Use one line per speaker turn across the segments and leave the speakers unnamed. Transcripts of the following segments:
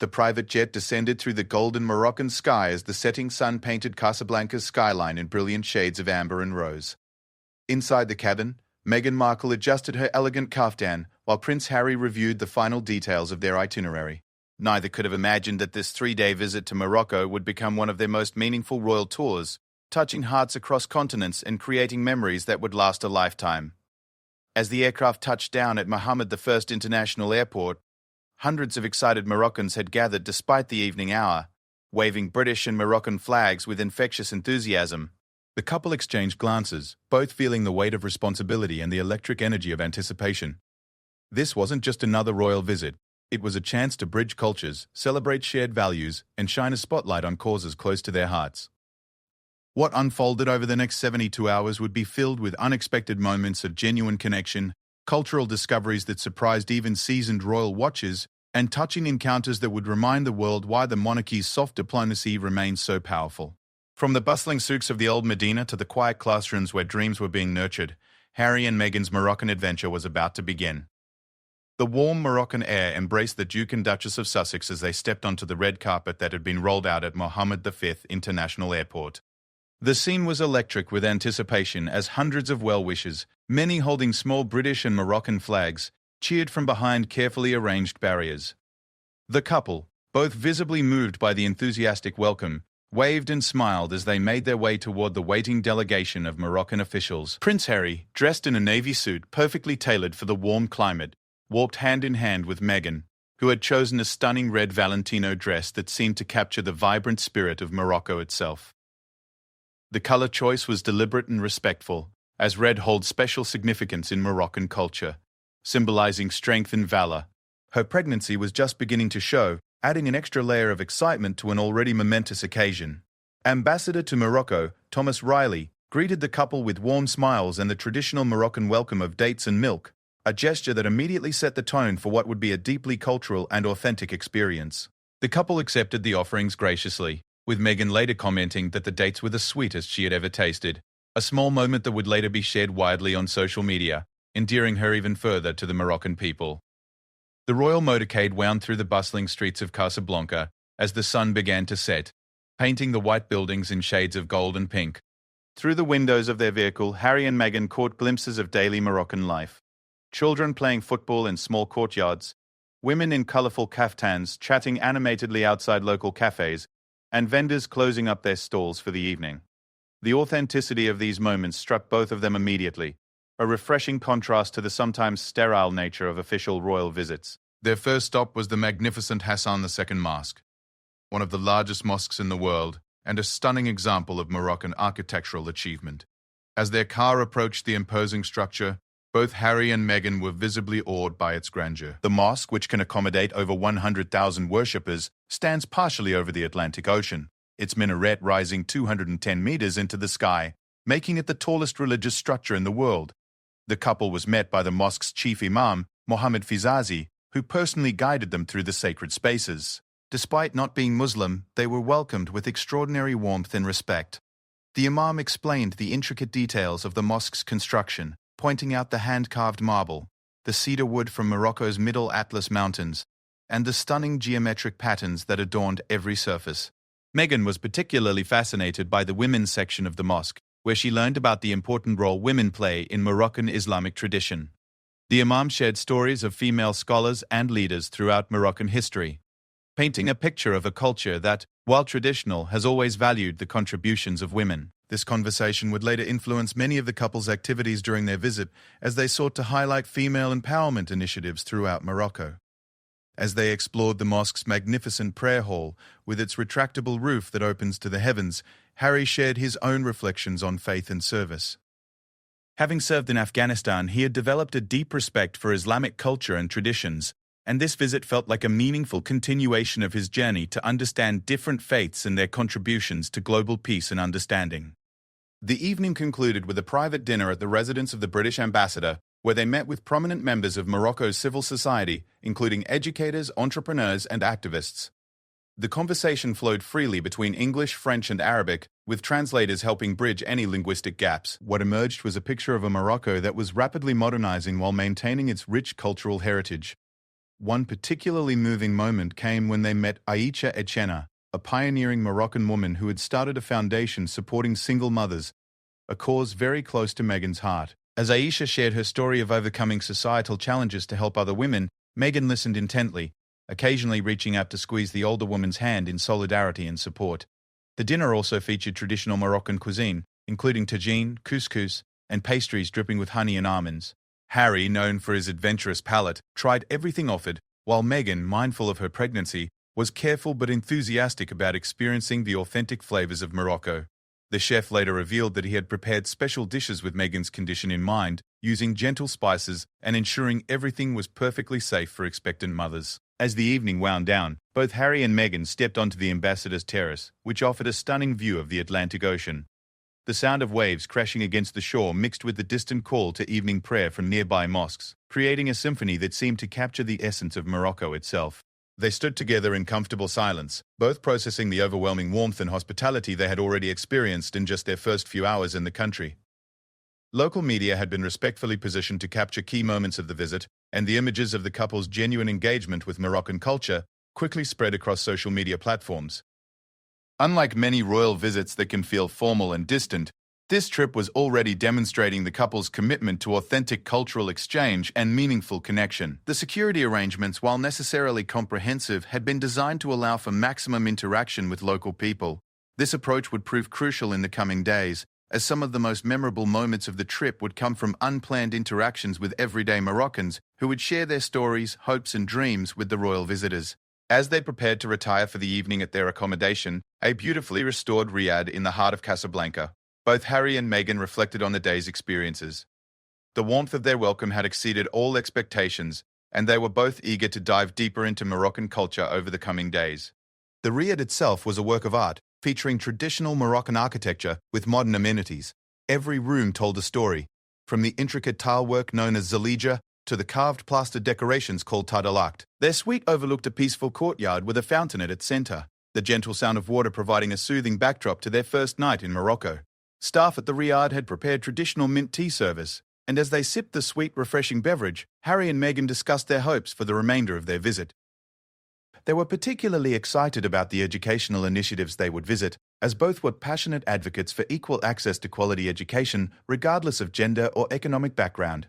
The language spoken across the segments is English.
The private jet descended through the golden Moroccan sky as the setting sun painted Casablanca's skyline in brilliant shades of amber and rose. Inside the cabin, Meghan Markle adjusted her elegant kaftan while Prince Harry reviewed the final details of their itinerary. Neither could have imagined that this 3-day visit to Morocco would become one of their most meaningful royal tours, touching hearts across continents and creating memories that would last a lifetime. As the aircraft touched down at Mohammed I International Airport, hundreds of excited Moroccans had gathered despite the evening hour, waving British and Moroccan flags with infectious enthusiasm. The couple exchanged glances, both feeling the weight of responsibility and the electric energy of anticipation. This wasn't just another royal visit. It was a chance to bridge cultures, celebrate shared values, and shine a spotlight on causes close to their hearts. What unfolded over the next 72 hours would be filled with unexpected moments of genuine connection, cultural discoveries that surprised even seasoned royal watchers, and touching encounters that would remind the world why the monarchy's soft diplomacy remains so powerful. From the bustling souks of the old Medina to the quiet classrooms where dreams were being nurtured, Harry and Meghan's Moroccan adventure was about to begin. The warm Moroccan air embraced the Duke and Duchess of Sussex as they stepped onto the red carpet that had been rolled out at Mohammed V International Airport. The scene was electric with anticipation as hundreds of well-wishers, many holding small British and Moroccan flags, cheered from behind carefully arranged barriers. The couple, both visibly moved by the enthusiastic welcome, waved and smiled as they made their way toward the waiting delegation of Moroccan officials. Prince Harry, dressed in a navy suit perfectly tailored for the warm climate, walked hand in hand with Meghan, who had chosen a stunning red Valentino dress that seemed to capture the vibrant spirit of Morocco itself. The color choice was deliberate and respectful, as red holds special significance in Moroccan culture, symbolizing strength and valor. Her pregnancy was just beginning to show, adding an extra layer of excitement to an already momentous occasion. Ambassador to Morocco, Thomas Riley, greeted the couple with warm smiles and the traditional Moroccan welcome of dates and milk, a gesture that immediately set the tone for what would be a deeply cultural and authentic experience. The couple accepted the offerings graciously, with Meghan later commenting that the dates were the sweetest she had ever tasted, a small moment that would later be shared widely on social media, endearing her even further to the Moroccan people. The royal motorcade wound through the bustling streets of Casablanca as the sun began to set, painting the white buildings in shades of gold and pink. Through the windows of their vehicle, Harry and Meghan caught glimpses of daily Moroccan life. Children playing football in small courtyards, women in colorful kaftans chatting animatedly outside local cafes, and vendors closing up their stalls for the evening. The authenticity of these moments struck both of them immediately, a refreshing contrast to the sometimes sterile nature of official royal visits. Their first stop was the magnificent Hassan II Mosque, one of the largest mosques in the world, and a stunning example of Moroccan architectural achievement. As their car approached the imposing structure, both Harry and Meghan were visibly awed by its grandeur. The mosque, which can accommodate over 100,000 worshippers, stands partially over the Atlantic Ocean, its minaret rising 210 meters into the sky, making it the tallest religious structure in the world. The couple was met by the mosque's chief imam, Mohammed Fizazi, who personally guided them through the sacred spaces. Despite not being Muslim, they were welcomed with extraordinary warmth and respect. The imam explained the intricate details of the mosque's construction, pointing out the hand-carved marble, the cedar wood from Morocco's Middle Atlas Mountains, and the stunning geometric patterns that adorned every surface. Meghan was particularly fascinated by the women's section of the mosque, where she learned about the important role women play in Moroccan Islamic tradition. The imam shared stories of female scholars and leaders throughout Moroccan history, painting a picture of a culture that, while traditional, has always valued the contributions of women. This conversation would later influence many of the couple's activities during their visit as they sought to highlight female empowerment initiatives throughout Morocco. As they explored the mosque's magnificent prayer hall with its retractable roof that opens to the heavens, Harry shared his own reflections on faith and service. Having served in Afghanistan, he had developed a deep respect for Islamic culture and traditions, and this visit felt like a meaningful continuation of his journey to understand different faiths and their contributions to global peace and understanding. The evening concluded with a private dinner at the residence of the British ambassador, where they met with prominent members of Morocco's civil society, including educators, entrepreneurs, and activists. The conversation flowed freely between English, French, and Arabic, with translators helping bridge any linguistic gaps. What emerged was a picture of a Morocco that was rapidly modernizing while maintaining its rich cultural heritage. One particularly moving moment came when they met Aisha Echena, a pioneering Moroccan woman who had started a foundation supporting single mothers, a cause very close to Meghan's heart. As Aisha shared her story of overcoming societal challenges to help other women, Meghan listened intently, occasionally reaching out to squeeze the older woman's hand in solidarity and support. The dinner also featured traditional Moroccan cuisine, including tagine, couscous, and pastries dripping with honey and almonds. Harry, known for his adventurous palate, tried everything offered, while Meghan, mindful of her pregnancy, was careful but enthusiastic about experiencing the authentic flavors of Morocco. The chef later revealed that he had prepared special dishes with Meghan's condition in mind, using gentle spices and ensuring everything was perfectly safe for expectant mothers. As the evening wound down, both Harry and Meghan stepped onto the ambassador's terrace, which offered a stunning view of the Atlantic Ocean. The sound of waves crashing against the shore mixed with the distant call to evening prayer from nearby mosques, creating a symphony that seemed to capture the essence of Morocco itself. They stood together in comfortable silence, both processing the overwhelming warmth and hospitality they had already experienced in just their first few hours in the country. Local media had been respectfully positioned to capture key moments of the visit, and the images of the couple's genuine engagement with Moroccan culture quickly spread across social media platforms. Unlike many royal visits that can feel formal and distant, this trip was already demonstrating the couple's commitment to authentic cultural exchange and meaningful connection. The security arrangements, while necessarily comprehensive, had been designed to allow for maximum interaction with local people. This approach would prove crucial in the coming days, as some of the most memorable moments of the trip would come from unplanned interactions with everyday Moroccans who would share their stories, hopes, and dreams with the royal visitors. As they prepared to retire for the evening at their accommodation, a beautifully restored riad in the heart of Casablanca, both Harry and Meghan reflected on the day's experiences. The warmth of their welcome had exceeded all expectations, and they were both eager to dive deeper into Moroccan culture over the coming days. The riad itself was a work of art, featuring traditional Moroccan architecture with modern amenities. Every room told a story, from the intricate tile work known as zalija to the carved plaster decorations called tadalakt. Their suite overlooked a peaceful courtyard with a fountain at its center, the gentle sound of water providing a soothing backdrop to their first night in Morocco. Staff at the riad had prepared traditional mint tea service, and as they sipped the sweet, refreshing beverage, Harry and Meghan discussed their hopes for the remainder of their visit. They were particularly excited about the educational initiatives they would visit, as both were passionate advocates for equal access to quality education, regardless of gender or economic background.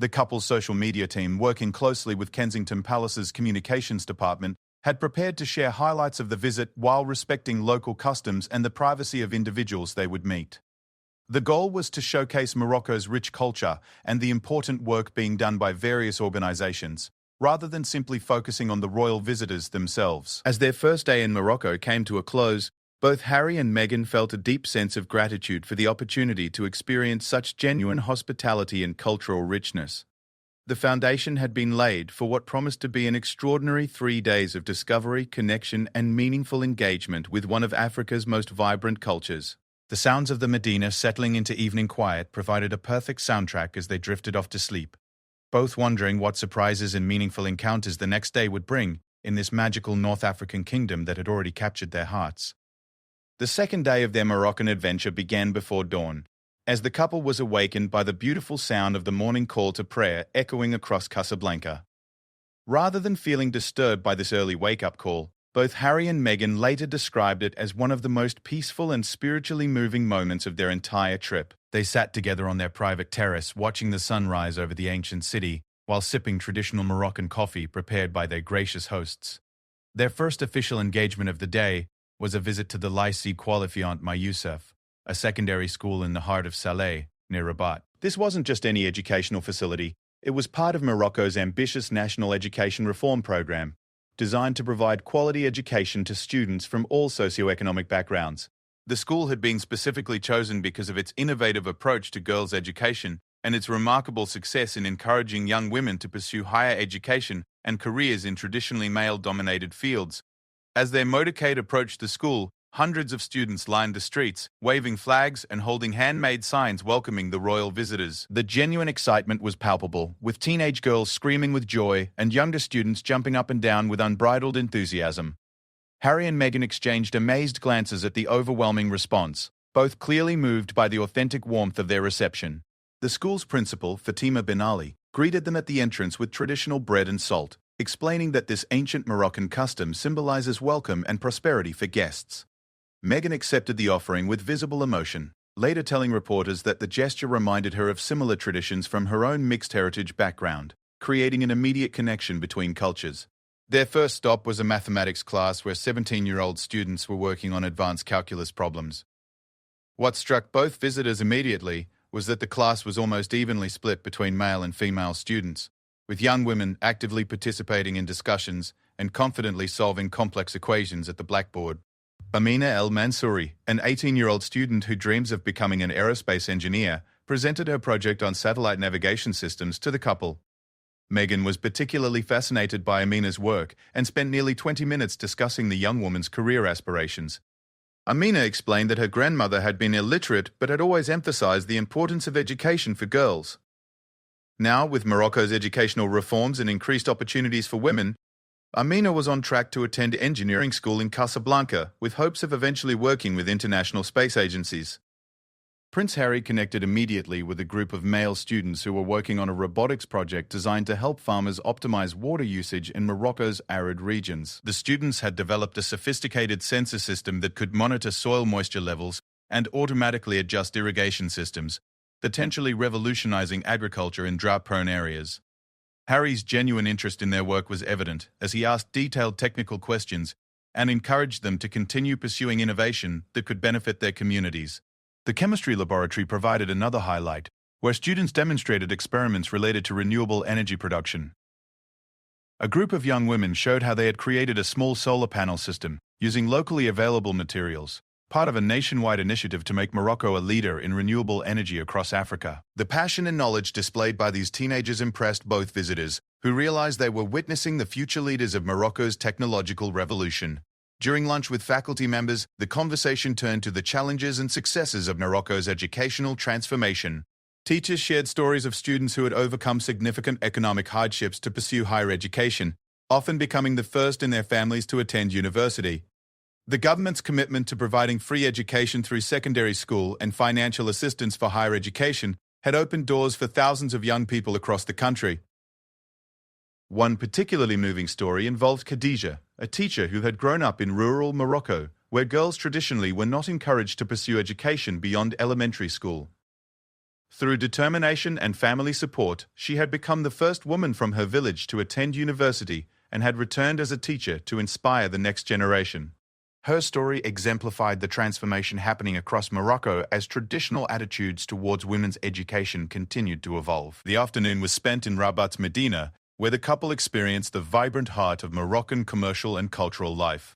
The couple's social media team, working closely with Kensington Palace's communications department, had prepared to share highlights of the visit while respecting local customs and the privacy of individuals they would meet. The goal was to showcase Morocco's rich culture and the important work being done by various organizations, rather than simply focusing on the royal visitors themselves. As their first day in Morocco came to a close, both Harry and Meghan felt a deep sense of gratitude for the opportunity to experience such genuine hospitality and cultural richness. The foundation had been laid for what promised to be an extraordinary 3 days of discovery, connection, and meaningful engagement with one of Africa's most vibrant cultures. The sounds of the Medina settling into evening quiet provided a perfect soundtrack as they drifted off to sleep, both wondering what surprises and meaningful encounters the next day would bring in this magical North African kingdom that had already captured their hearts. The second day of their Moroccan adventure began before dawn, as the couple was awakened by the beautiful sound of the morning call to prayer echoing across Casablanca. Rather than feeling disturbed by this early wake-up call, both Harry and Meghan later described it as one of the most peaceful and spiritually moving moments of their entire trip. They sat together on their private terrace, watching the sun rise over the ancient city, while sipping traditional Moroccan coffee prepared by their gracious hosts. Their first official engagement of the day was a visit to the Lycée Qualifiant Youssef, a secondary school in the heart of Salé, near Rabat. This wasn't just any educational facility, it was part of Morocco's ambitious national education reform program, designed to provide quality education to students from all socioeconomic backgrounds. The school had been specifically chosen because of its innovative approach to girls' education and its remarkable success in encouraging young women to pursue higher education and careers in traditionally male-dominated fields. As their motorcade approached the school, hundreds of students lined the streets, waving flags and holding handmade signs welcoming the royal visitors. The genuine excitement was palpable, with teenage girls screaming with joy and younger students jumping up and down with unbridled enthusiasm. Harry and Meghan exchanged amazed glances at the overwhelming response, both clearly moved by the authentic warmth of their reception. The school's principal, Fatima Ben Ali, greeted them at the entrance with traditional bread and salt, explaining that this ancient Moroccan custom symbolizes welcome and prosperity for guests. Meghan accepted the offering with visible emotion, later telling reporters that the gesture reminded her of similar traditions from her own mixed heritage background, creating an immediate connection between cultures. Their first stop was a mathematics class where 17-year-old students were working on advanced calculus problems. What struck both visitors immediately was that the class was almost evenly split between male and female students, with young women actively participating in discussions and confidently solving complex equations at the blackboard. Amina El Mansouri, an 18-year-old student who dreams of becoming an aerospace engineer, presented her project on satellite navigation systems to the couple. Meghan was particularly fascinated by Amina's work and spent nearly 20 minutes discussing the young woman's career aspirations. Amina explained that her grandmother had been illiterate but had always emphasized the importance of education for girls. Now, with Morocco's educational reforms and increased opportunities for women, Amina was on track to attend engineering school in Casablanca, with hopes of eventually working with international space agencies. Prince Harry connected immediately with a group of male students who were working on a robotics project designed to help farmers optimize water usage in Morocco's arid regions. The students had developed a sophisticated sensor system that could monitor soil moisture levels and automatically adjust irrigation systems, potentially revolutionizing agriculture in drought-prone areas. Harry's genuine interest in their work was evident as he asked detailed technical questions and encouraged them to continue pursuing innovation that could benefit their communities. The chemistry laboratory provided another highlight, where students demonstrated experiments related to renewable energy production. A group of young women showed how they had created a small solar panel system using locally available materials, part of a nationwide initiative to make Morocco a leader in renewable energy across Africa. The passion and knowledge displayed by these teenagers impressed both visitors, who realized they were witnessing the future leaders of Morocco's technological revolution. During lunch with faculty members, the conversation turned to the challenges and successes of Morocco's educational transformation. Teachers shared stories of students who had overcome significant economic hardships to pursue higher education, often becoming the first in their families to attend university. The government's commitment to providing free education through secondary school and financial assistance for higher education had opened doors for thousands of young people across the country. One particularly moving story involved Khadija, a teacher who had grown up in rural Morocco, where girls traditionally were not encouraged to pursue education beyond elementary school. Through determination and family support, she had become the first woman from her village to attend university and had returned as a teacher to inspire the next generation. Her story exemplified the transformation happening across Morocco as traditional attitudes towards women's education continued to evolve. The afternoon was spent in Rabat's Medina, where the couple experienced the vibrant heart of Moroccan commercial and cultural life.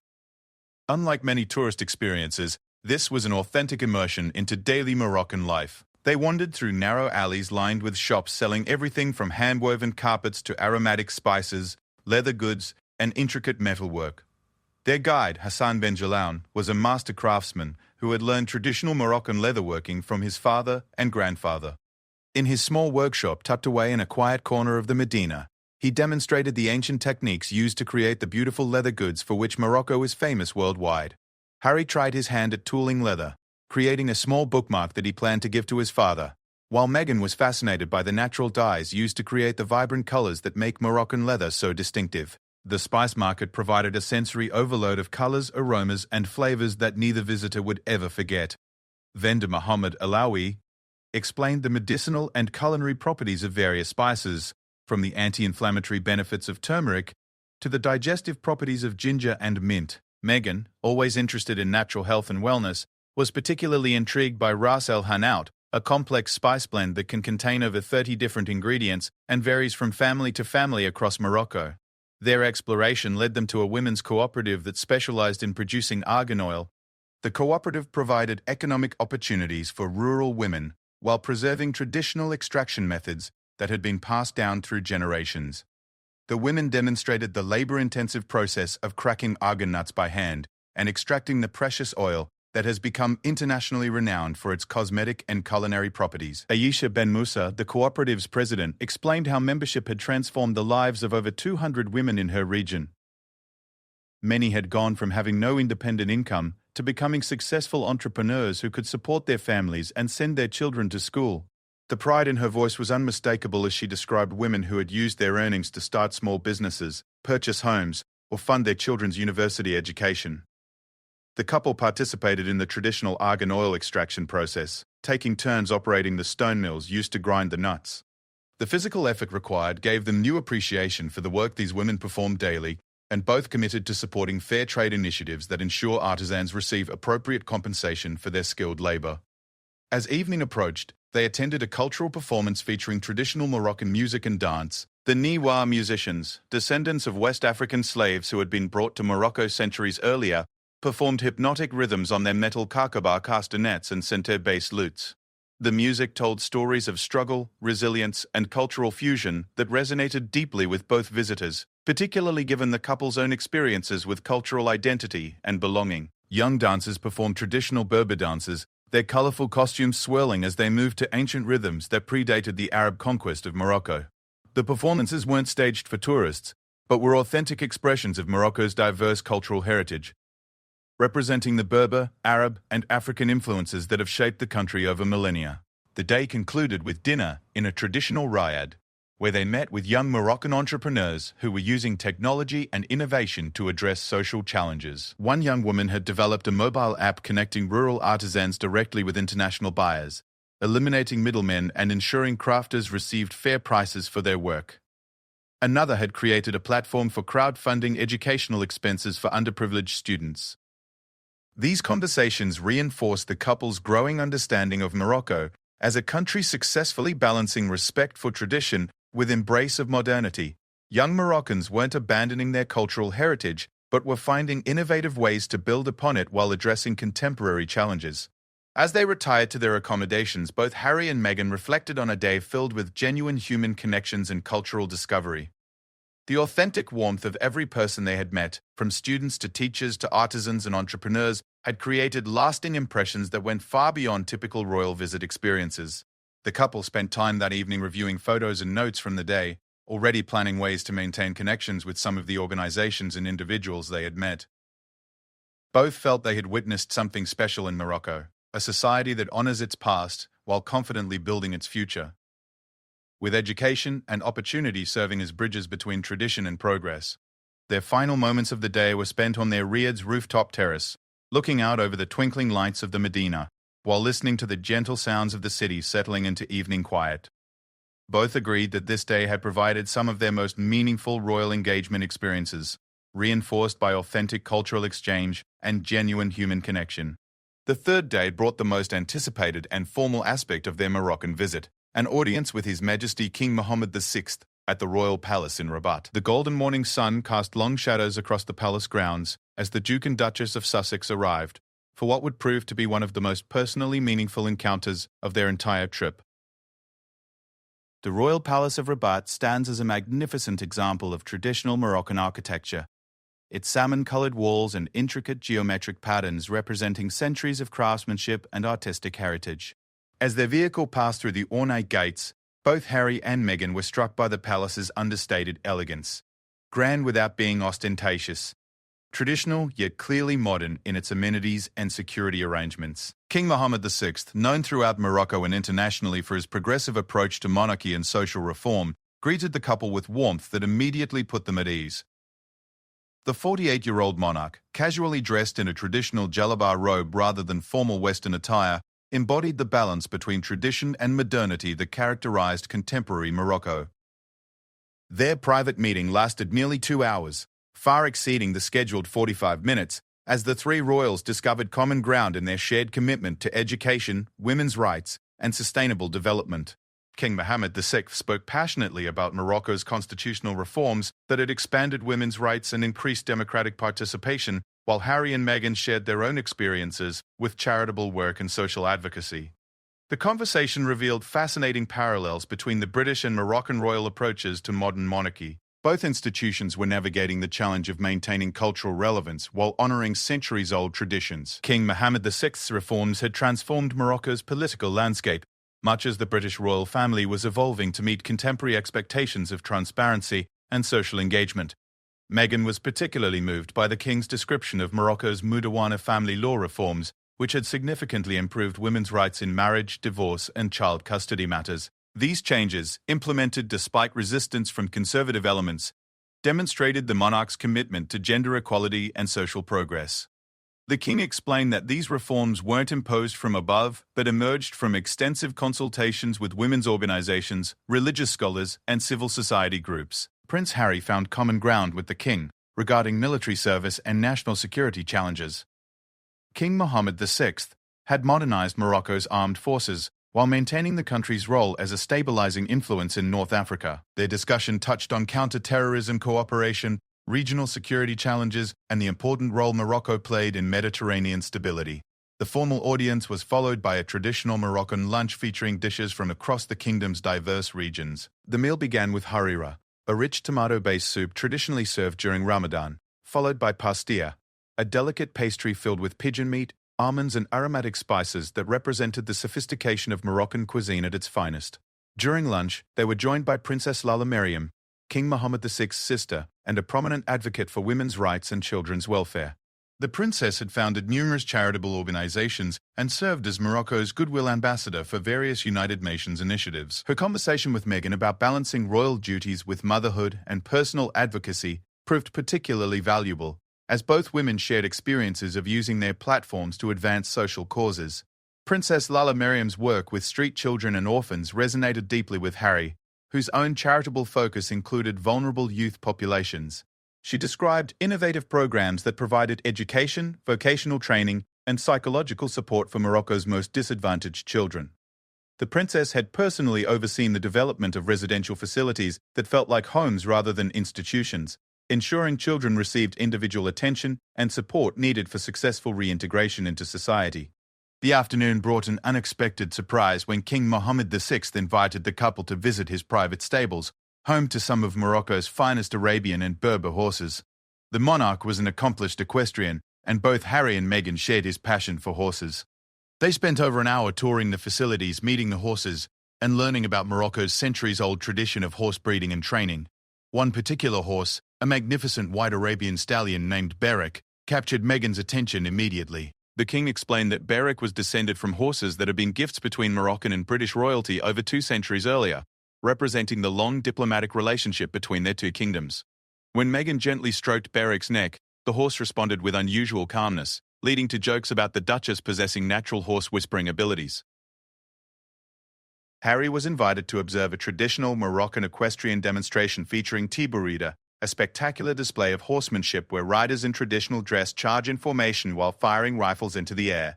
Unlike many tourist experiences, this was an authentic immersion into daily Moroccan life. They wandered through narrow alleys lined with shops selling everything from hand-woven carpets to aromatic spices, leather goods, and intricate metalwork. Their guide, Hassan Ben Jalaun, was a master craftsman who had learned traditional Moroccan leatherworking from his father and grandfather. In his small workshop tucked away in a quiet corner of the Medina, he demonstrated the ancient techniques used to create the beautiful leather goods for which Morocco is famous worldwide. Harry tried his hand at tooling leather, creating a small bookmark that he planned to give to his father, while Meghan was fascinated by the natural dyes used to create the vibrant colors that make Moroccan leather so distinctive. The spice market provided a sensory overload of colors, aromas, and flavors that neither visitor would ever forget. Vendor Mohammed Alawi explained the medicinal and culinary properties of various spices, from the anti-inflammatory benefits of turmeric to the digestive properties of ginger and mint. Meghan, always interested in natural health and wellness, was particularly intrigued by Ras El Hanout, a complex spice blend that can contain over 30 different ingredients and varies from family to family across Morocco. Their exploration led them to a women's cooperative that specialized in producing argan oil. The cooperative provided economic opportunities for rural women while preserving traditional extraction methods that had been passed down through generations. The women demonstrated the labor-intensive process of cracking argan nuts by hand and extracting the precious oil that has become internationally renowned for its cosmetic and culinary properties. Aisha Ben Musa, the cooperative's president, explained how membership had transformed the lives of over 200 women in her region. Many had gone from having no independent income to becoming successful entrepreneurs who could support their families and send their children to school. The pride in her voice was unmistakable as she described women who had used their earnings to start small businesses, purchase homes, or fund their children's university education. The couple participated in the traditional argan oil extraction process, taking turns operating the stone mills used to grind the nuts. The physical effort required gave them new appreciation for the work these women performed daily, and both committed to supporting fair trade initiatives that ensure artisans receive appropriate compensation for their skilled labor. As evening approached, they attended a cultural performance featuring traditional Moroccan music and dance. The Niwa musicians, descendants of West African slaves who had been brought to Morocco centuries earlier, performed hypnotic rhythms on their metal kakaba castanets and center bass lutes. The music told stories of struggle, resilience, and cultural fusion that resonated deeply with both visitors, particularly given the couple's own experiences with cultural identity and belonging. Young dancers performed traditional Berber dances, their colorful costumes swirling as they moved to ancient rhythms that predated the Arab conquest of Morocco. The performances weren't staged for tourists, but were authentic expressions of Morocco's diverse cultural heritage, representing the Berber, Arab, and African influences that have shaped the country over millennia. The day concluded with dinner in a traditional riad, where they met with young Moroccan entrepreneurs who were using technology and innovation to address social challenges. One young woman had developed a mobile app connecting rural artisans directly with international buyers, eliminating middlemen and ensuring crafters received fair prices for their work. Another had created a platform for crowdfunding educational expenses for underprivileged students. These conversations reinforced the couple's growing understanding of Morocco as a country successfully balancing respect for tradition with embrace of modernity. Young Moroccans weren't abandoning their cultural heritage, but were finding innovative ways to build upon it while addressing contemporary challenges. As they retired to their accommodations, both Harry and Meghan reflected on a day filled with genuine human connections and cultural discovery. The authentic warmth of every person they had met, from students to teachers to artisans and entrepreneurs, had created lasting impressions that went far beyond typical royal visit experiences. The couple spent time that evening reviewing photos and notes from the day, already planning ways to maintain connections with some of the organizations and individuals they had met. Both felt they had witnessed something special in Morocco, a society that honors its past while confidently building its future, with education and opportunity serving as bridges between tradition and progress. Their final moments of the day were spent on their riad's rooftop terrace, looking out over the twinkling lights of the Medina, while listening to the gentle sounds of the city settling into evening quiet. Both agreed that this day had provided some of their most meaningful royal engagement experiences, reinforced by authentic cultural exchange and genuine human connection. The third day brought the most anticipated and formal aspect of their Moroccan visit, an audience with His Majesty King Mohammed VI at the Royal Palace in Rabat. The golden morning sun cast long shadows across the palace grounds as the Duke and Duchess of Sussex arrived, for what would prove to be one of the most personally meaningful encounters of their entire trip. The Royal Palace of Rabat stands as a magnificent example of traditional Moroccan architecture, its salmon-colored walls and intricate geometric patterns representing centuries of craftsmanship and artistic heritage. As their vehicle passed through the ornate gates, both Harry and Meghan were struck by the palace's understated elegance, grand without being ostentatious, traditional yet clearly modern in its amenities and security arrangements. King Mohammed VI, known throughout Morocco and internationally for his progressive approach to monarchy and social reform, greeted the couple with warmth that immediately put them at ease. The 48-year-old monarch, casually dressed in a traditional jalabar robe rather than formal Western attire, embodied the balance between tradition and modernity that characterized contemporary Morocco. Their private meeting lasted nearly 2 hours, far exceeding the scheduled 45 minutes, as the three royals discovered common ground in their shared commitment to education, women's rights, and sustainable development. King Mohammed VI spoke passionately about Morocco's constitutional reforms that had expanded women's rights and increased democratic participation, while Harry and Meghan shared their own experiences with charitable work and social advocacy. The conversation revealed fascinating parallels between the British and Moroccan royal approaches to modern monarchy. Both institutions were navigating the challenge of maintaining cultural relevance while honoring centuries-old traditions. King Mohammed VI's reforms had transformed Morocco's political landscape, much as the British royal family was evolving to meet contemporary expectations of transparency and social engagement. Meghan was particularly moved by the king's description of Morocco's Moudawana family law reforms, which had significantly improved women's rights in marriage, divorce, and child custody matters. These changes, implemented despite resistance from conservative elements, demonstrated the monarch's commitment to gender equality and social progress. The king explained that these reforms weren't imposed from above, but emerged from extensive consultations with women's organizations, religious scholars, and civil society groups. Prince Harry found common ground with the king regarding military service and national security challenges. King Mohammed VI had modernized Morocco's armed forces while maintaining the country's role as a stabilizing influence in North Africa. Their discussion touched on counter-terrorism cooperation, regional security challenges, and the important role Morocco played in Mediterranean stability. The formal audience was followed by a traditional Moroccan lunch featuring dishes from across the kingdom's diverse regions. The meal began with harira, a rich tomato-based soup traditionally served during Ramadan, followed by pastilla, a delicate pastry filled with pigeon meat, almonds, and aromatic spices that represented the sophistication of Moroccan cuisine at its finest. During lunch, they were joined by Princess Lala Meriem, King Mohammed VI's sister, and a prominent advocate for women's rights and children's welfare. The princess had founded numerous charitable organizations and served as Morocco's goodwill ambassador for various United Nations initiatives. Her conversation with Meghan about balancing royal duties with motherhood and personal advocacy proved particularly valuable, as both women shared experiences of using their platforms to advance social causes. Princess Lala Meriem's work with street children and orphans resonated deeply with Harry, whose own charitable focus included vulnerable youth populations. She described innovative programs that provided education, vocational training, and psychological support for Morocco's most disadvantaged children. The princess had personally overseen the development of residential facilities that felt like homes rather than institutions, ensuring children received individual attention and support needed for successful reintegration into society. The afternoon brought an unexpected surprise when King Mohammed VI invited the couple to visit his private stables, home to some of Morocco's finest Arabian and Berber horses. The monarch was an accomplished equestrian, and both Harry and Meghan shared his passion for horses. They spent over an hour touring the facilities, meeting the horses, and learning about Morocco's centuries-old tradition of horse breeding and training. One particular horse, a magnificent white Arabian stallion named Berik, captured Meghan's attention immediately. The king explained that Berik was descended from horses that had been gifts between Moroccan and British royalty over 2 centuries earlier, representing the long diplomatic relationship between their two kingdoms. When Meghan gently stroked Berik's neck, the horse responded with unusual calmness, leading to jokes about the Duchess possessing natural horse whispering abilities. Harry was invited to observe a traditional Moroccan equestrian demonstration featuring Tibourida, a spectacular display of horsemanship where riders in traditional dress charge in formation while firing rifles into the air.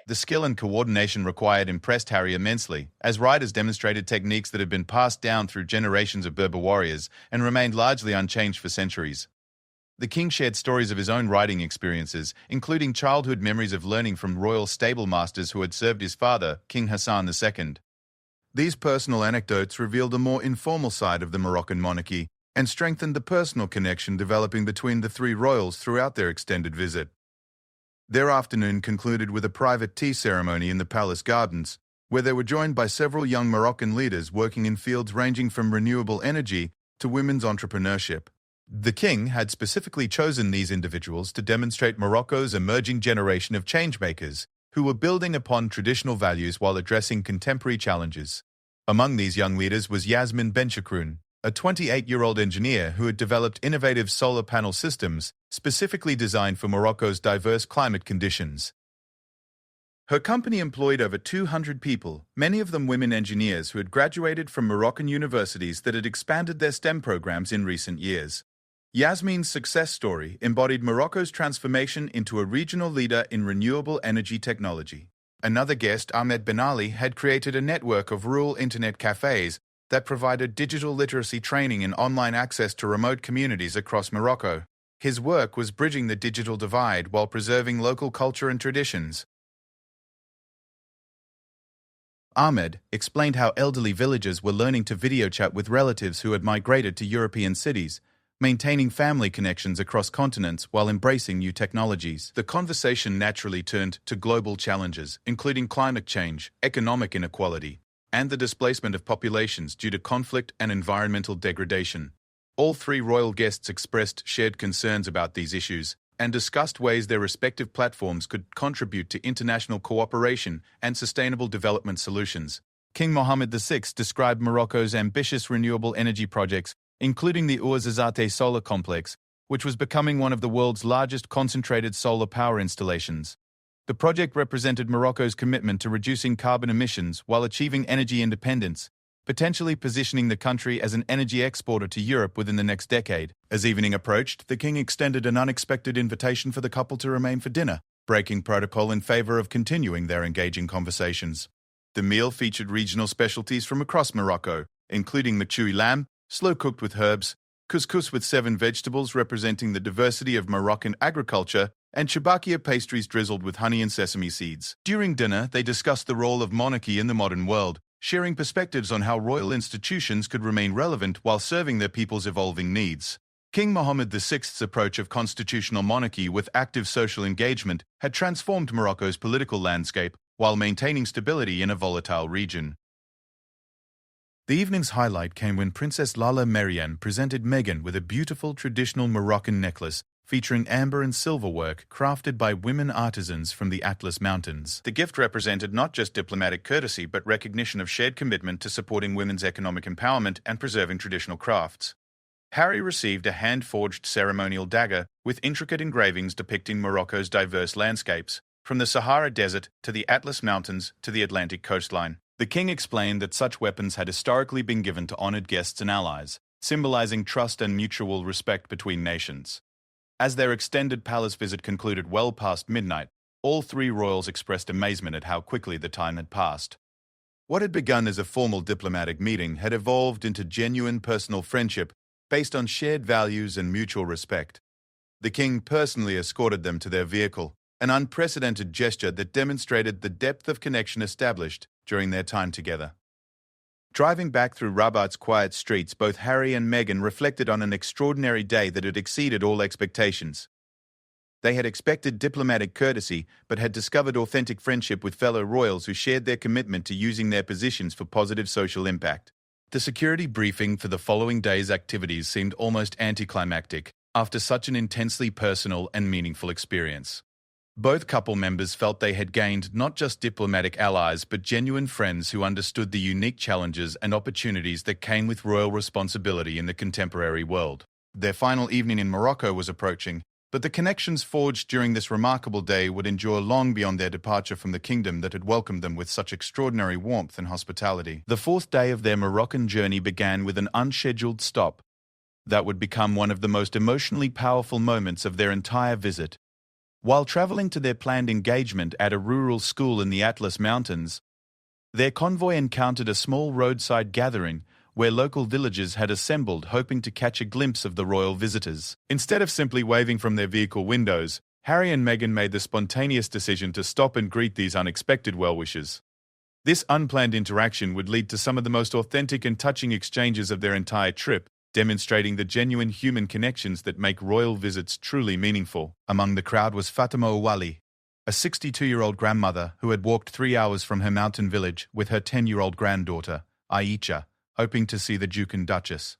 The skill and coordination required impressed Harry immensely, as riders demonstrated techniques that had been passed down through generations of Berber warriors and remained largely unchanged for centuries. The king shared stories of his own riding experiences, including childhood memories of learning from royal stable masters who had served his father, King Hassan II. These personal anecdotes revealed a more informal side of the Moroccan monarchy and strengthened the personal connection developing between the 3 royals throughout their extended visit. Their afternoon concluded with a private tea ceremony in the palace gardens, where they were joined by several young Moroccan leaders working in fields ranging from renewable energy to women's entrepreneurship. The king had specifically chosen these individuals to demonstrate Morocco's emerging generation of changemakers who were building upon traditional values while addressing contemporary challenges. Among these young leaders was Yasmin Benchakroun, a 28-year-old engineer who had developed innovative solar panel systems specifically designed for Morocco's diverse climate conditions. Her company employed over 200 people, many of them women engineers who had graduated from Moroccan universities that had expanded their STEM programs in recent years. Yasmin's success story embodied Morocco's transformation into a regional leader in renewable energy technology. Another guest, Ahmed Ben Ali, had created a network of rural internet cafes that provided digital literacy training and online access to remote communities across Morocco. His work was bridging the digital divide while preserving local culture and traditions. Ahmed explained how elderly villagers were learning to video chat with relatives who had migrated to European cities, maintaining family connections across continents while embracing new technologies. The conversation naturally turned to global challenges, including climate change, economic inequality, and the displacement of populations due to conflict and environmental degradation. All 3 royal guests expressed shared concerns about these issues, and discussed ways their respective platforms could contribute to international cooperation and sustainable development solutions. King Mohammed VI described Morocco's ambitious renewable energy projects, including the Ouarzazate solar complex, which was becoming one of the world's largest concentrated solar power installations. The project represented Morocco's commitment to reducing carbon emissions while achieving energy independence, potentially positioning the country as an energy exporter to Europe within the next decade. As evening approached, the king extended an unexpected invitation for the couple to remain for dinner, breaking protocol in favor of continuing their engaging conversations. The meal featured regional specialties from across Morocco, including machoui lamb, slow-cooked with herbs, couscous with 7 vegetables representing the diversity of Moroccan agriculture, and choubakia pastries drizzled with honey and sesame seeds. During dinner, they discussed the role of monarchy in the modern world, sharing perspectives on how royal institutions could remain relevant while serving their people's evolving needs. King Mohammed VI's approach of constitutional monarchy with active social engagement had transformed Morocco's political landscape while maintaining stability in a volatile region. The evening's highlight came when Princess Lala Meriam presented Meghan with a beautiful traditional Moroccan necklace featuring amber and silver work crafted by women artisans from the Atlas Mountains. The gift represented not just diplomatic courtesy but recognition of shared commitment to supporting women's economic empowerment and preserving traditional crafts. Harry received a hand-forged ceremonial dagger with intricate engravings depicting Morocco's diverse landscapes, from the Sahara Desert to the Atlas Mountains to the Atlantic coastline. The king explained that such weapons had historically been given to honored guests and allies, symbolizing trust and mutual respect between nations. As their extended palace visit concluded well past midnight, all 3 royals expressed amazement at how quickly the time had passed. What had begun as a formal diplomatic meeting had evolved into genuine personal friendship based on shared values and mutual respect. The king personally escorted them to their vehicle, an unprecedented gesture that demonstrated the depth of connection established during their time together. Driving back through Rabat's quiet streets, both Harry and Meghan reflected on an extraordinary day that had exceeded all expectations. They had expected diplomatic courtesy, but had discovered authentic friendship with fellow royals who shared their commitment to using their positions for positive social impact. The security briefing for the following day's activities seemed almost anticlimactic after such an intensely personal and meaningful experience. Both couple members felt they had gained not just diplomatic allies but genuine friends who understood the unique challenges and opportunities that came with royal responsibility in the contemporary world. Their final evening in Morocco was approaching, but the connections forged during this remarkable day would endure long beyond their departure from the kingdom that had welcomed them with such extraordinary warmth and hospitality. The 4th day of their Moroccan journey began with an unscheduled stop that would become one of the most emotionally powerful moments of their entire visit. While traveling to their planned engagement at a rural school in the Atlas Mountains, their convoy encountered a small roadside gathering where local villagers had assembled hoping to catch a glimpse of the royal visitors. Instead of simply waving from their vehicle windows, Harry and Meghan made the spontaneous decision to stop and greet these unexpected well-wishers. This unplanned interaction would lead to some of the most authentic and touching exchanges of their entire trip, demonstrating the genuine human connections that make royal visits truly meaningful. Among the crowd was Fatima Ouali, a 62-year-old grandmother who had walked 3 hours from her mountain village with her 10-year-old granddaughter, Aisha, hoping to see the Duke and Duchess.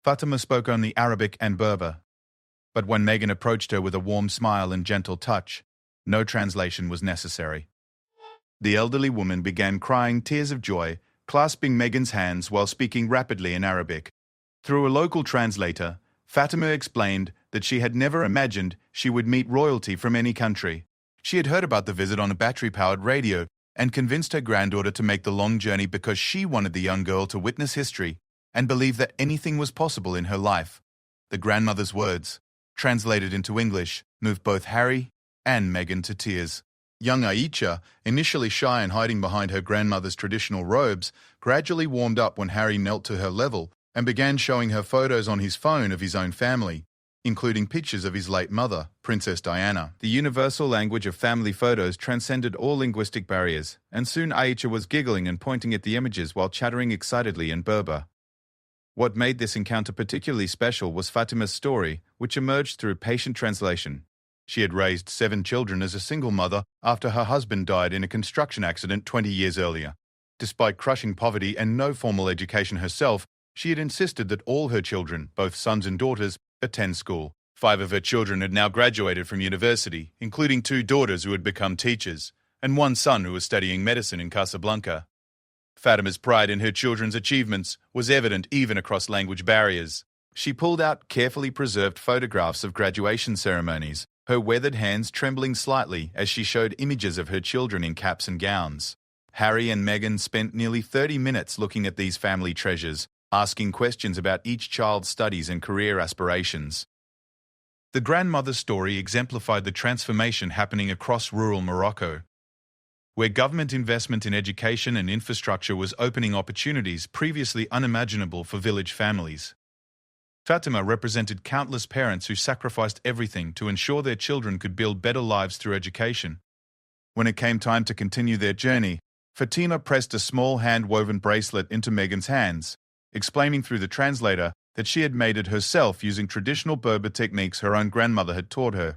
Fatima spoke only Arabic and Berber, but when Meghan approached her with a warm smile and gentle touch, no translation was necessary. The elderly woman began crying tears of joy, clasping Meghan's hands while speaking rapidly in Arabic. Through a local translator, Fatima explained that she had never imagined she would meet royalty from any country. She had heard about the visit on a battery-powered radio and convinced her granddaughter to make the long journey because she wanted the young girl to witness history and believe that anything was possible in her life. The grandmother's words, translated into English, moved both Harry and Meghan to tears. Young Aisha, initially shy and hiding behind her grandmother's traditional robes, gradually warmed up when Harry knelt to her level and began showing her photos on his phone of his own family, including pictures of his late mother, Princess Diana. The universal language of family photos transcended all linguistic barriers, and soon Aisha was giggling and pointing at the images while chattering excitedly in Berber. What made this encounter particularly special was Fatima's story, which emerged through patient translation. She had raised 7 children as a single mother after her husband died in a construction accident 20 years earlier. Despite crushing poverty and no formal education herself, she had insisted that all her children, both sons and daughters, attend school. 5 of her children had now graduated from university, including 2 daughters who had become teachers, and 1 son who was studying medicine in Casablanca. Fatima's pride in her children's achievements was evident even across language barriers. She pulled out carefully preserved photographs of graduation ceremonies, her weathered hands trembling slightly as she showed images of her children in caps and gowns. Harry and Meghan spent nearly 30 minutes looking at these family treasures, asking questions about each child's studies and career aspirations. The grandmother's story exemplified the transformation happening across rural Morocco, where government investment in education and infrastructure was opening opportunities previously unimaginable for village families. Fatima represented countless parents who sacrificed everything to ensure their children could build better lives through education. When it came time to continue their journey, Fatima pressed a small hand-woven bracelet into Meghan's hands, explaining through the translator that she had made it herself using traditional Berber techniques her own grandmother had taught her.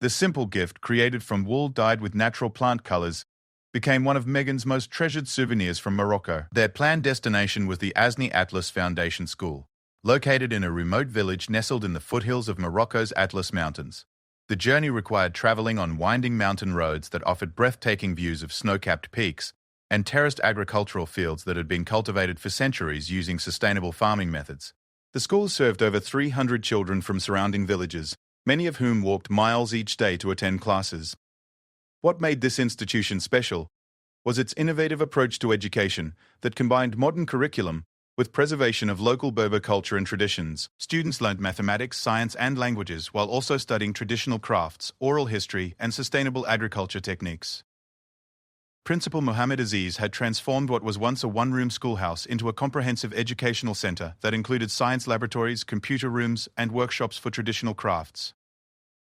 The simple gift, created from wool dyed with natural plant colors, became one of Meghan's most treasured souvenirs from Morocco. Their planned destination was the Asni Atlas Foundation School, located in a remote village nestled in the foothills of Morocco's Atlas Mountains. The journey required traveling on winding mountain roads that offered breathtaking views of snow-capped peaks and terraced agricultural fields that had been cultivated for centuries using sustainable farming methods. The school served over 300 children from surrounding villages, many of whom walked miles each day to attend classes. What made this institution special was its innovative approach to education that combined modern curriculum with preservation of local Berber culture and traditions. Students learned mathematics, science, and languages while also studying traditional crafts, oral history, and sustainable agriculture techniques. Principal Mohammed Aziz had transformed what was once a one-room schoolhouse into a comprehensive educational center that included science laboratories, computer rooms, and workshops for traditional crafts.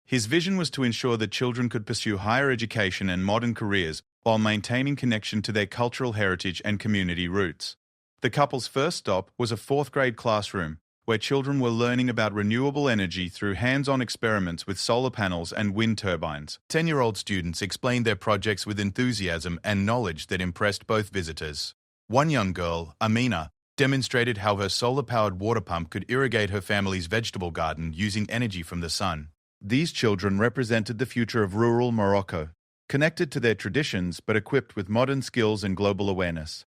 His vision was to ensure that children could pursue higher education and modern careers while maintaining connection to their cultural heritage and community roots. The couple's first stop was a 4th-grade classroom, where children were learning about renewable energy through hands-on experiments with solar panels and wind turbines. 10-year-old students explained their projects with enthusiasm and knowledge that impressed both visitors. One young girl, Amina, demonstrated how her solar-powered water pump could irrigate her family's vegetable garden using energy from the sun. These children represented the future of rural Morocco, connected to their traditions but equipped with modern skills and global awareness.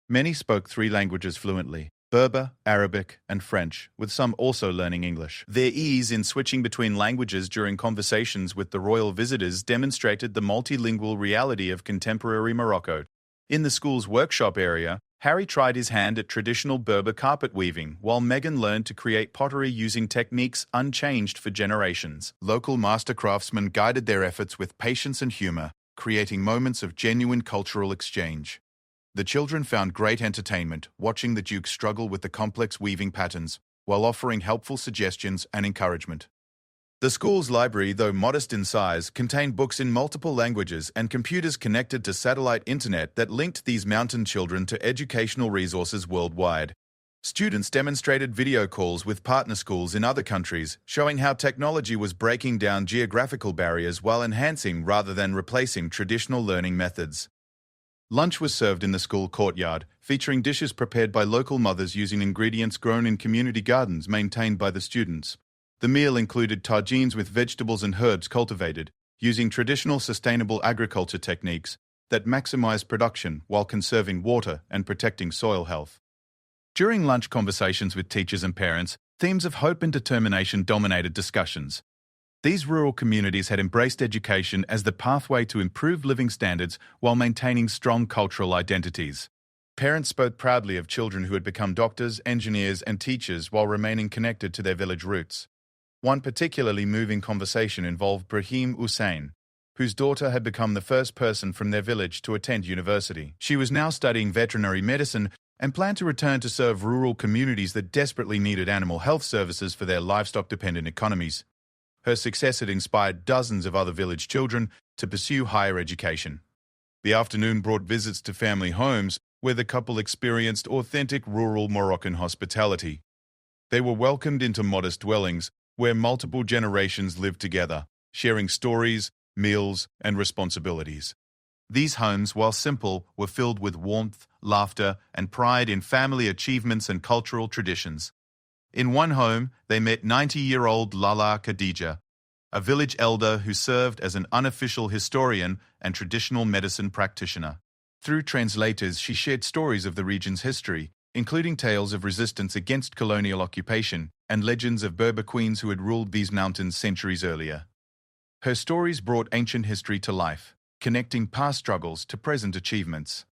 Many spoke 3 languages fluently: Berber, Arabic, and French, with some also learning English. Their ease in switching between languages during conversations with the royal visitors demonstrated the multilingual reality of contemporary Morocco. In the school's workshop area, Harry tried his hand at traditional Berber carpet weaving, while Meghan learned to create pottery using techniques unchanged for generations. Local master craftsmen guided their efforts with patience and humor, creating moments of genuine cultural exchange. The children found great entertainment watching the Duke struggle with the complex weaving patterns, while offering helpful suggestions and encouragement. The school's library, though modest in size, contained books in multiple languages and computers connected to satellite internet that linked these mountain children to educational resources worldwide. Students demonstrated video calls with partner schools in other countries, showing how technology was breaking down geographical barriers while enhancing rather than replacing traditional learning methods. Lunch was served in the school courtyard, featuring dishes prepared by local mothers using ingredients grown in community gardens maintained by the students. The meal included tagines with vegetables and herbs cultivated, using traditional sustainable agriculture techniques that maximize production while conserving water and protecting soil health. During lunch conversations with teachers and parents, themes of hope and determination dominated discussions. These rural communities had embraced education as the pathway to improved living standards while maintaining strong cultural identities. Parents spoke proudly of children who had become doctors, engineers, and teachers while remaining connected to their village roots. One particularly moving conversation involved Brahim Hussein, whose daughter had become the first person from their village to attend university. She was now studying veterinary medicine and planned to return to serve rural communities that desperately needed animal health services for their livestock-dependent economies. Her success had inspired dozens of other village children to pursue higher education. The afternoon brought visits to family homes, where the couple experienced authentic rural Moroccan hospitality. They were welcomed into modest dwellings, where multiple generations lived together, sharing stories, meals, and responsibilities. These homes, while simple, were filled with warmth, laughter, and pride in family achievements and cultural traditions. In one home, they met 90-year-old Lala Khadija, a village elder who served as an unofficial historian and traditional medicine practitioner. Through translators, she shared stories of the region's history, including tales of resistance against colonial occupation and legends of Berber queens who had ruled these mountains centuries earlier. Her stories brought ancient history to life, connecting past struggles to present achievements.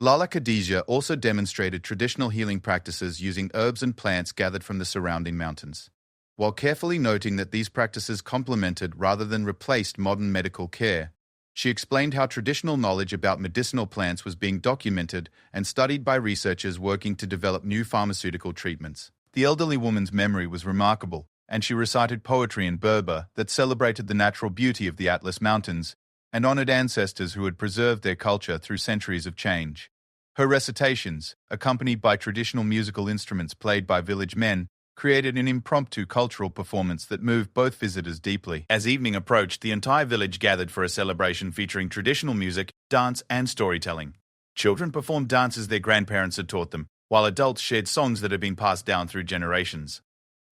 Lala Khadija also demonstrated traditional healing practices using herbs and plants gathered from the surrounding mountains. While carefully noting that these practices complemented rather than replaced modern medical care, she explained how traditional knowledge about medicinal plants was being documented and studied by researchers working to develop new pharmaceutical treatments. The elderly woman's memory was remarkable, and she recited poetry in Berber that celebrated the natural beauty of the Atlas Mountains and honored ancestors who had preserved their culture through centuries of change. Her recitations, accompanied by traditional musical instruments played by village men, created an impromptu cultural performance that moved both visitors deeply. As evening approached, the entire village gathered for a celebration featuring traditional music, dance, and storytelling. Children performed dances their grandparents had taught them, while adults shared songs that had been passed down through generations.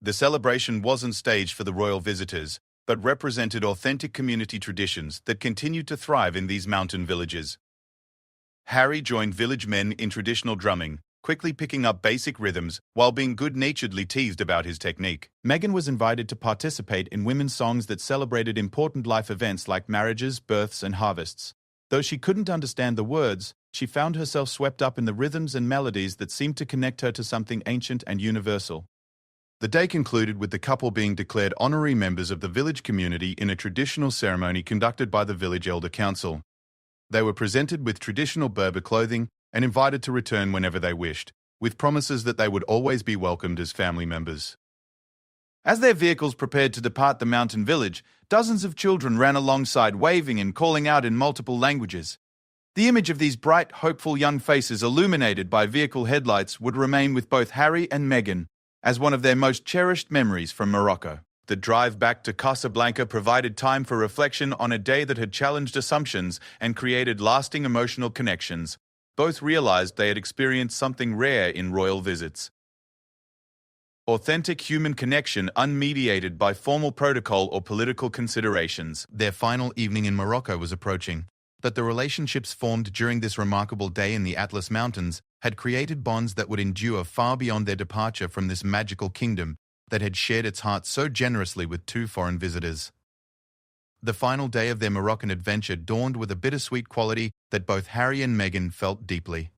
The celebration wasn't staged for the royal visitors, but represented authentic community traditions that continued to thrive in these mountain villages. Harry joined village men in traditional drumming, quickly picking up basic rhythms while being good-naturedly teased about his technique. Meghan was invited to participate in women's songs that celebrated important life events like marriages, births, and harvests. Though she couldn't understand the words, she found herself swept up in the rhythms and melodies that seemed to connect her to something ancient and universal. The day concluded with the couple being declared honorary members of the village community in a traditional ceremony conducted by the village elder council. They were presented with traditional Berber clothing and invited to return whenever they wished, with promises that they would always be welcomed as family members. As their vehicles prepared to depart the mountain village, dozens of children ran alongside, waving and calling out in multiple languages. The image of these bright, hopeful young faces illuminated by vehicle headlights would remain with both Harry and Meghan as one of their most cherished memories from Morocco. The drive back to Casablanca provided time for reflection on a day that had challenged assumptions and created lasting emotional connections. Both realized they had experienced something rare in royal visits: authentic human connection unmediated by formal protocol or political considerations. Their final evening in Morocco was approaching, but the relationships formed during this remarkable day in the Atlas Mountains had created bonds that would endure far beyond their departure from this magical kingdom that had shared its heart so generously with two foreign visitors. The final day of their Moroccan adventure dawned with a bittersweet quality that both Harry and Meghan felt deeply.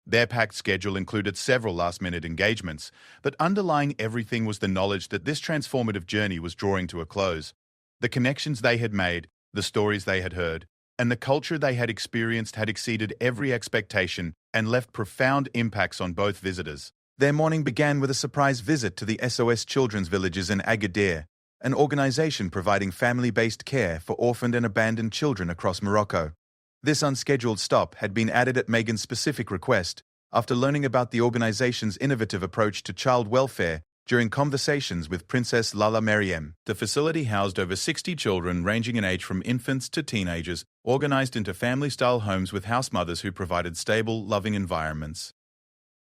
Their packed schedule included several last-minute engagements, but underlying everything was the knowledge that this transformative journey was drawing to a close. The connections they had made, the stories they had heard, and the culture they had experienced had exceeded every expectation and left profound impacts on both visitors. Their morning began with a surprise visit to the SOS Children's Villages in Agadir, an organization providing family-based care for orphaned and abandoned children across Morocco. This unscheduled stop had been added at Meghan's specific request after learning about the organization's innovative approach to child welfare during conversations with Princess Lala Meriem. The facility housed over 60 children ranging in age from infants to teenagers, organized into family-style homes with house mothers who provided stable, loving environments.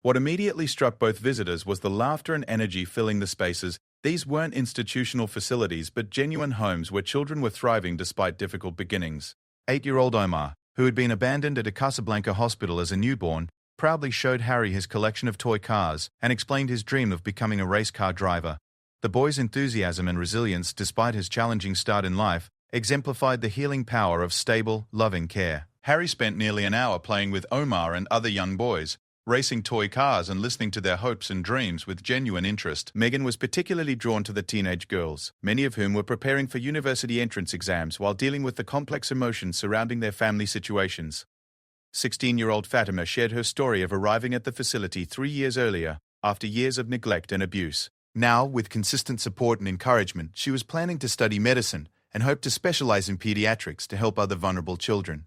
What immediately struck both visitors was the laughter and energy filling the spaces. These weren't institutional facilities but genuine homes where children were thriving despite difficult beginnings. 8-year-old Omar, who had been abandoned at a Casablanca hospital as a newborn, proudly showed Harry his collection of toy cars and explained his dream of becoming a race car driver. The boy's enthusiasm and resilience despite his challenging start in life exemplified the healing power of stable, loving care. Harry spent nearly an hour playing with Omar and other young boys, racing toy cars and listening to their hopes and dreams with genuine interest. Meghan was particularly drawn to the teenage girls, many of whom were preparing for university entrance exams while dealing with the complex emotions surrounding their family situations. 16-year-old Fatima shared her story of arriving at the facility 3 years earlier, after years of neglect and abuse. Now, with consistent support and encouragement, she was planning to study medicine and hoped to specialize in pediatrics to help other vulnerable children.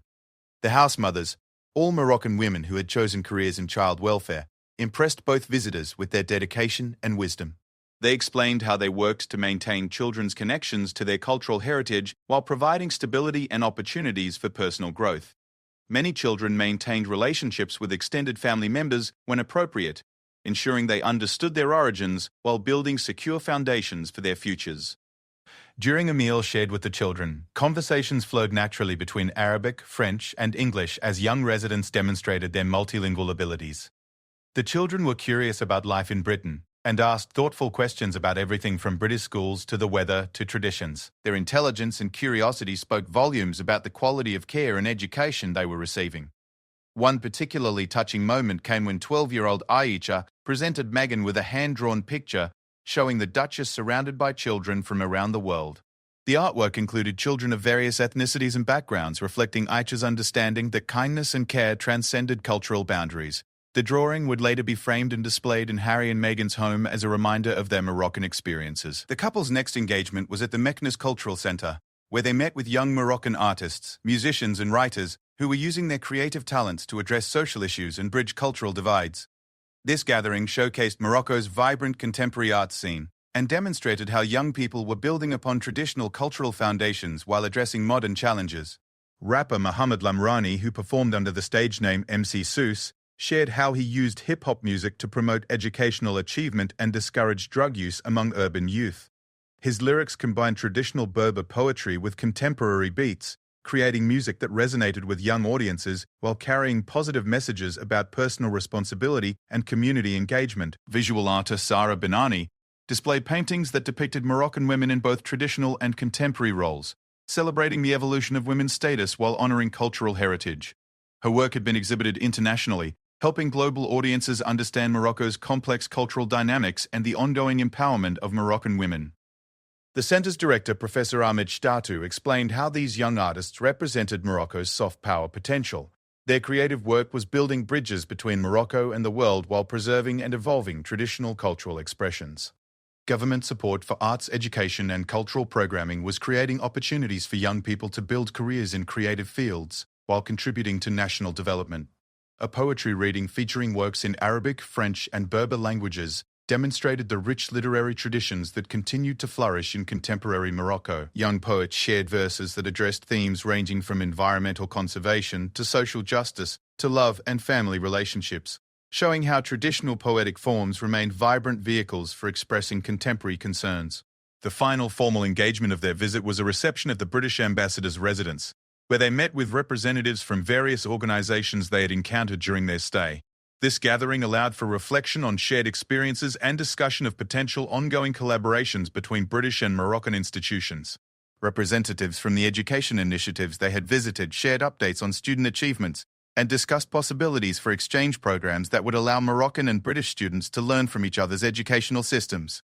The house mothers, all Moroccan women who had chosen careers in child welfare, impressed both visitors with their dedication and wisdom. They explained how they worked to maintain children's connections to their cultural heritage while providing stability and opportunities for personal growth. Many children maintained relationships with extended family members when appropriate, ensuring they understood their origins while building secure foundations for their futures. During a meal shared with the children, conversations flowed naturally between Arabic, French, and English as young residents demonstrated their multilingual abilities. The children were curious about life in Britain and asked thoughtful questions about everything from British schools to the weather to traditions. Their intelligence and curiosity spoke volumes about the quality of care and education they were receiving. One particularly touching moment came when 12-year-old Aisha presented Meghan with a hand-drawn picture showing the Duchess surrounded by children from around the world. The artwork included children of various ethnicities and backgrounds, reflecting Aisha's understanding that kindness and care transcended cultural boundaries. The drawing would later be framed and displayed in Harry and Meghan's home as a reminder of their Moroccan experiences. The couple's next engagement was at the Meknes Cultural Centre, where they met with young Moroccan artists, musicians and writers who were using their creative talents to address social issues and bridge cultural divides. This gathering showcased Morocco's vibrant contemporary art scene and demonstrated how young people were building upon traditional cultural foundations while addressing modern challenges. Rapper Mohamed Lamrani, who performed under the stage name MC Seuss, shared how he used hip-hop music to promote educational achievement and discourage drug use among urban youth. His lyrics combined traditional Berber poetry with contemporary beats, creating music that resonated with young audiences while carrying positive messages about personal responsibility and community engagement. Visual artist Sarah Benani displayed paintings that depicted Moroccan women in both traditional and contemporary roles, celebrating the evolution of women's status while honoring cultural heritage. Her work had been exhibited internationally, helping global audiences understand Morocco's complex cultural dynamics and the ongoing empowerment of Moroccan women. The center's director, Professor Ahmed Shtatu, explained how these young artists represented Morocco's soft power potential. Their creative work was building bridges between Morocco and the world while preserving and evolving traditional cultural expressions. Government support for arts education and cultural programming was creating opportunities for young people to build careers in creative fields while contributing to national development. A poetry reading featuring works in Arabic, French, and Berber languages demonstrated the rich literary traditions that continued to flourish in contemporary Morocco. Young poets shared verses that addressed themes ranging from environmental conservation to social justice to love and family relationships, showing how traditional poetic forms remained vibrant vehicles for expressing contemporary concerns. The final formal engagement of their visit was a reception at the British ambassador's residence, where they met with representatives from various organizations they had encountered during their stay. This gathering allowed for reflection on shared experiences and discussion of potential ongoing collaborations between British and Moroccan institutions. Representatives from the education initiatives they had visited shared updates on student achievements and discussed possibilities for exchange programs that would allow Moroccan and British students to learn from each other's educational systems.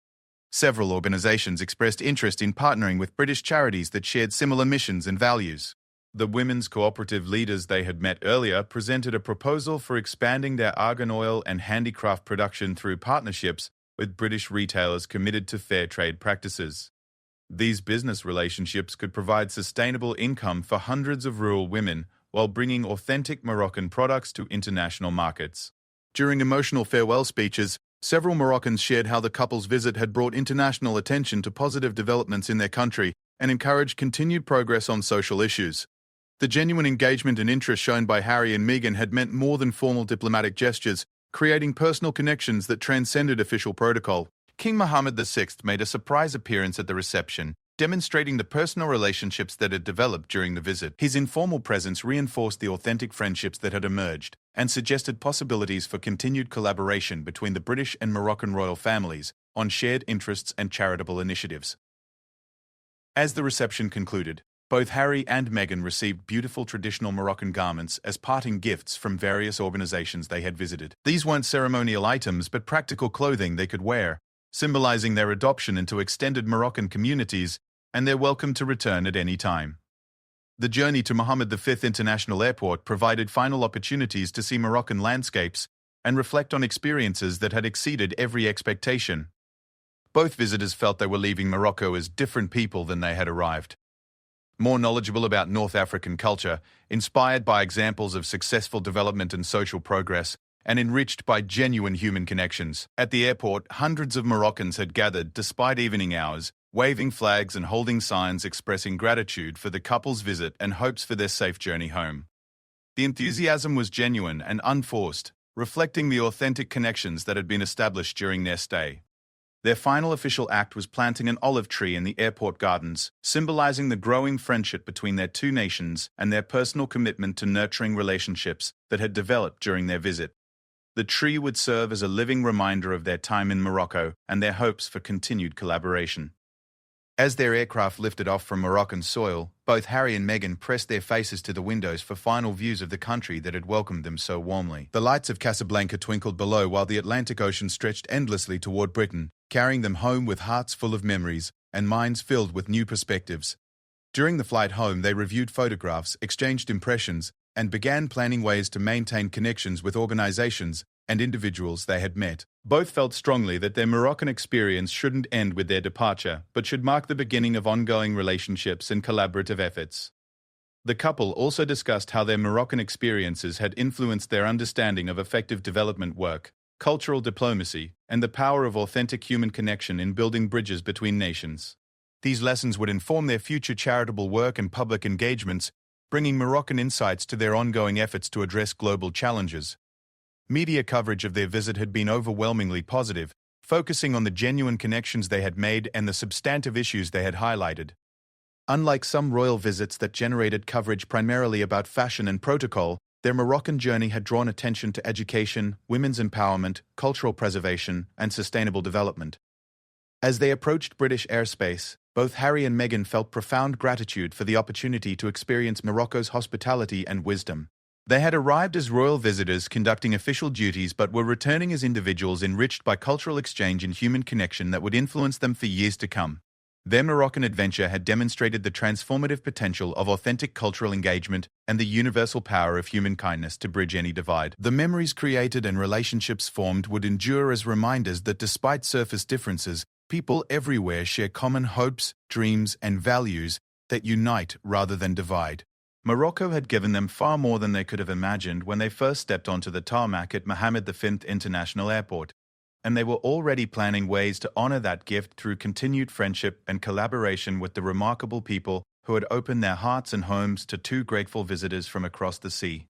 Several organizations expressed interest in partnering with British charities that shared similar missions and values. The women's cooperative leaders they had met earlier presented a proposal for expanding their argan oil and handicraft production through partnerships with British retailers committed to fair trade practices. These business relationships could provide sustainable income for hundreds of rural women while bringing authentic Moroccan products to international markets. During emotional farewell speeches, several Moroccans shared how the couple's visit had brought international attention to positive developments in their country and encouraged continued progress on social issues. The genuine engagement and interest shown by Harry and Meghan had meant more than formal diplomatic gestures, creating personal connections that transcended official protocol. King Mohammed VI made a surprise appearance at the reception, demonstrating the personal relationships that had developed during the visit. His informal presence reinforced the authentic friendships that had emerged and suggested possibilities for continued collaboration between the British and Moroccan royal families on shared interests and charitable initiatives. As the reception concluded, both Harry and Meghan received beautiful traditional Moroccan garments as parting gifts from various organizations they had visited. These weren't ceremonial items but practical clothing they could wear, symbolizing their adoption into extended Moroccan communities and their welcome to return at any time. The journey to Mohammed V International Airport provided final opportunities to see Moroccan landscapes and reflect on experiences that had exceeded every expectation. Both visitors felt they were leaving Morocco as different people than they had arrived. More knowledgeable about North African culture, inspired by examples of successful development and social progress, and enriched by genuine human connections. At the airport, hundreds of Moroccans had gathered despite evening hours, waving flags and holding signs expressing gratitude for the couple's visit and hopes for their safe journey home. The enthusiasm was genuine and unforced, reflecting the authentic connections that had been established during their stay. Their final official act was planting an olive tree in the airport gardens, symbolizing the growing friendship between their two nations and their personal commitment to nurturing relationships that had developed during their visit. The tree would serve as a living reminder of their time in Morocco and their hopes for continued collaboration. As their aircraft lifted off from Moroccan soil, both Harry and Meghan pressed their faces to the windows for final views of the country that had welcomed them so warmly. The lights of Casablanca twinkled below while the Atlantic Ocean stretched endlessly toward Britain, carrying them home with hearts full of memories and minds filled with new perspectives. During the flight home, they reviewed photographs, exchanged impressions, and began planning ways to maintain connections with organizations and individuals they had met. Both felt strongly that their Moroccan experience shouldn't end with their departure, but should mark the beginning of ongoing relationships and collaborative efforts. The couple also discussed how their Moroccan experiences had influenced their understanding of effective development work, cultural diplomacy, and the power of authentic human connection in building bridges between nations. These lessons would inform their future charitable work and public engagements, bringing Moroccan insights to their ongoing efforts to address global challenges. Media coverage of their visit had been overwhelmingly positive, focusing on the genuine connections they had made and the substantive issues they had highlighted. Unlike some royal visits that generated coverage primarily about fashion and protocol, their Moroccan journey had drawn attention to education, women's empowerment, cultural preservation, and sustainable development. As they approached British airspace, both Harry and Meghan felt profound gratitude for the opportunity to experience Morocco's hospitality and wisdom. They had arrived as royal visitors conducting official duties but were returning as individuals enriched by cultural exchange and human connection that would influence them for years to come. Their Moroccan adventure had demonstrated the transformative potential of authentic cultural engagement and the universal power of human kindness to bridge any divide. The memories created and relationships formed would endure as reminders that despite surface differences, people everywhere share common hopes, dreams, and values that unite rather than divide. Morocco had given them far more than they could have imagined when they first stepped onto the tarmac at Mohammed V International Airport, and they were already planning ways to honor that gift through continued friendship and collaboration with the remarkable people who had opened their hearts and homes to two grateful visitors from across the sea.